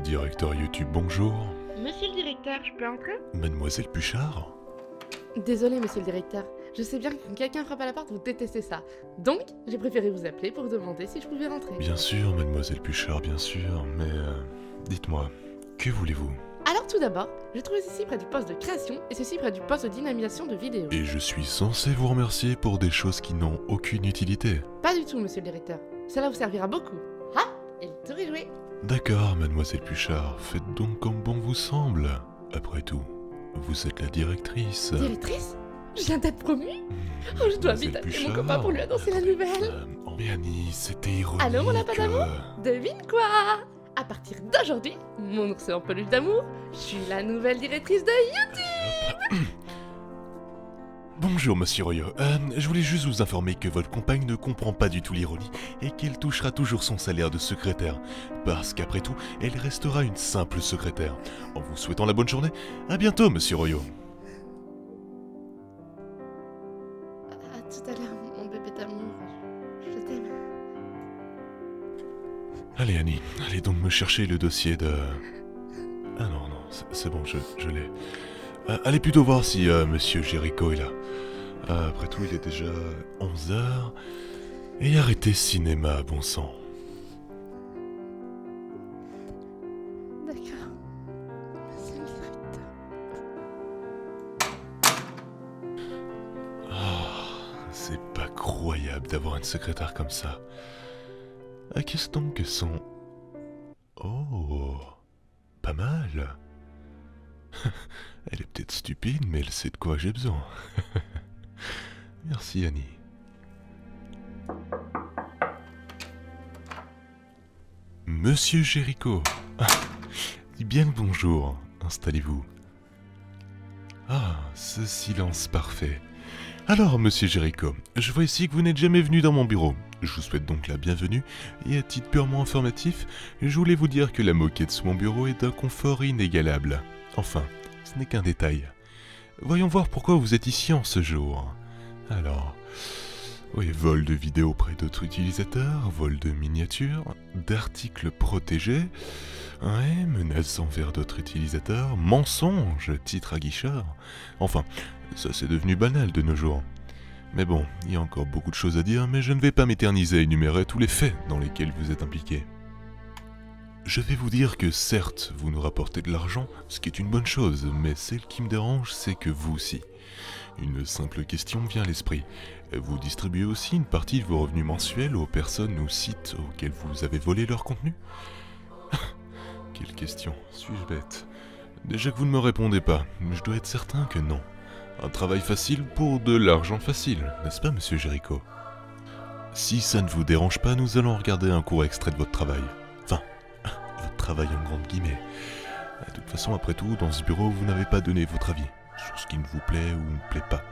Directeur YouTube, bonjour. Monsieur le directeur, je peux entrer? Mademoiselle Puchard? Désolé, monsieur le directeur. Je sais bien que quand quelqu'un frappe à la porte, vous détestez ça. Donc, j'ai préféré vous appeler pour vous demander si je pouvais rentrer. Bien sûr, mademoiselle Puchard, bien sûr, mais dites-moi, que voulez-vous? Alors tout d'abord, je trouve ceci près du poste de création et ceci près du poste de dynamisation de vidéo. Et je suis censé vous remercier pour des choses qui n'ont aucune utilité. Pas du tout, monsieur le directeur. Cela vous servira beaucoup. Ah, et le tour est joué. D'accord, mademoiselle Puchard, faites donc comme bon vous semble. Après tout, vous êtes la directrice. Directrice? Je viens d'être promue? Oh, je dois vite appeler mon copain pour lui annoncer la nouvelle. Mais Annie, c'était ironique. Allô, mon lapin d'amour? Devine quoi? À partir d'aujourd'hui, mon ours en peluche d'amour, je suis la nouvelle directrice de YouTube. Bonjour Monsieur Royo, je voulais juste vous informer que votre compagne ne comprend pas du tout l'ironie et qu'elle touchera toujours son salaire de secrétaire. Parce qu'après tout, elle restera une simple secrétaire. En vous souhaitant la bonne journée, à bientôt Monsieur Royo. À tout à l'heure, mon bébé d'amour. Je t'aime. Allez Annie, allez donc me chercher le dossier de... Ah non, c'est bon, je l'ai. Allez plutôt voir si Monsieur Jericho est là. Après tout, il est déjà 11h. Et arrêtez cinéma, bon sang. D'accord. Monsieur le directeur. C'est pas croyable d'avoir une secrétaire comme ça. Qu'est-ce donc que son... Oh, pas mal. Elle est peut-être stupide, mais elle sait de quoi j'ai besoin. Merci Annie. Monsieur Jericho. Dis bien le bonjour. Installez-vous. Ah, ce silence parfait. Alors, monsieur Jericho, je vois ici que vous n'êtes jamais venu dans mon bureau. Je vous souhaite donc la bienvenue, et à titre purement informatif, je voulais vous dire que la moquette sous mon bureau est d'un confort inégalable. Enfin, ce n'est qu'un détail. Voyons voir pourquoi vous êtes ici en ce jour. Alors, oui, vol de vidéos auprès d'autres utilisateurs, vol de miniatures, d'articles protégés, ouais, menaces envers d'autres utilisateurs, mensonges, titre aguicheur. Enfin, ça c'est devenu banal de nos jours. Mais bon, il y a encore beaucoup de choses à dire, mais je ne vais pas m'éterniser à énumérer tous les faits dans lesquels vous êtes impliqués. Je vais vous dire que certes, vous nous rapportez de l'argent, ce qui est une bonne chose, mais celle qui me dérange, c'est que vous aussi. Une simple question me vient à l'esprit. Vous distribuez aussi une partie de vos revenus mensuels aux personnes ou sites auxquels vous avez volé leur contenu? Quelle question, suis-je bête? Déjà que vous ne me répondez pas, je dois être certain que non. Un travail facile pour de l'argent facile, n'est-ce pas, monsieur Jericho? Si ça ne vous dérange pas, nous allons regarder un court extrait de votre travail. Enfin, votre travail en grande guillemets. De toute façon, après tout, dans ce bureau, vous n'avez pas donné votre avis sur ce qui ne vous plaît ou ne plaît pas.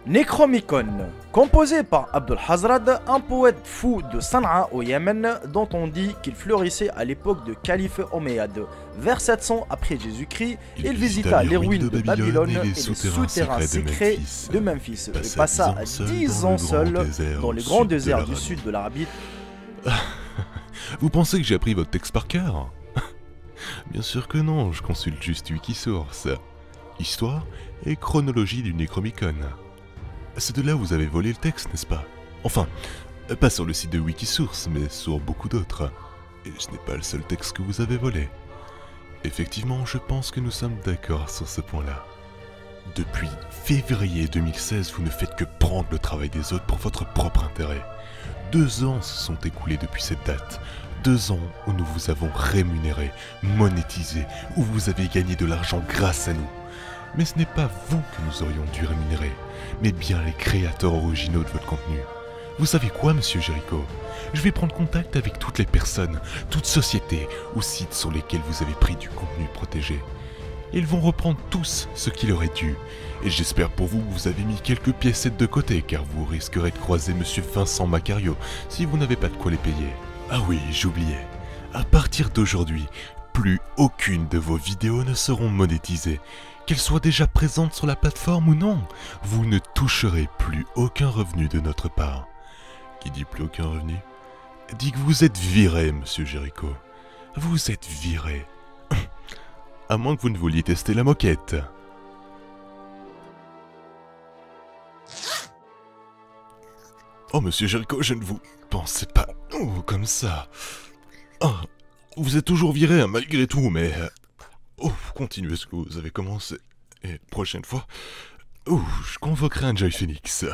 Necromicon, composé par Abdul Hazrad, un poète fou de Sanaa au Yémen, dont on dit qu'il fleurissait à l'époque de calife Omeyyade. Vers 700 après Jésus-Christ, il visita les ruines de Babylone et les souterrains secrets de Memphis et passa 10 ans seul dans le grand désert du sud de l'Arabie. Vous pensez que j'ai appris votre texte par cœur? Bien sûr que non, je consulte juste Wikisource. Histoire et chronologie du Necromicon. C'est de là où vous avez volé le texte, n'est-ce pas? Enfin, pas sur le site de Wikisource, mais sur beaucoup d'autres. Et ce n'est pas le seul texte que vous avez volé. Effectivement, je pense que nous sommes d'accord sur ce point-là. Depuis février 2016, vous ne faites que prendre le travail des autres pour votre propre intérêt. 2 ans se sont écoulés depuis cette date. 2 ans où nous vous avons rémunéré, monétisé, où vous avez gagné de l'argent grâce à nous. Mais ce n'est pas vous que nous aurions dû rémunérer, mais bien les créateurs originaux de votre contenu. Vous savez quoi, monsieur Jericho? Je vais prendre contact avec toutes les personnes, toutes sociétés ou sites sur lesquels vous avez pris du contenu protégé. Ils vont reprendre tous ce qui leur est dû. Et j'espère pour vous que vous avez mis quelques piécettes de côté, car vous risquerez de croiser monsieur Vincent Macario si vous n'avez pas de quoi les payer. Ah oui, j'oubliais. À partir d'aujourd'hui, plus aucune de vos vidéos ne seront monétisées. Qu'elles soient déjà présentes sur la plateforme ou non, vous ne toucherez plus aucun revenu de notre part. Qui dit plus aucun revenu dit que vous êtes viré, monsieur Jericho. vous êtes viré. À moins que vous ne vouliez tester la moquette. Oh, monsieur Jericho, je ne vous pensais pas comme ça. Oh, vous êtes toujours viré, hein, malgré tout, mais... Oh, continuez ce que vous avez commencé. Et prochaine fois, je convoquerai un Joy Phoenix.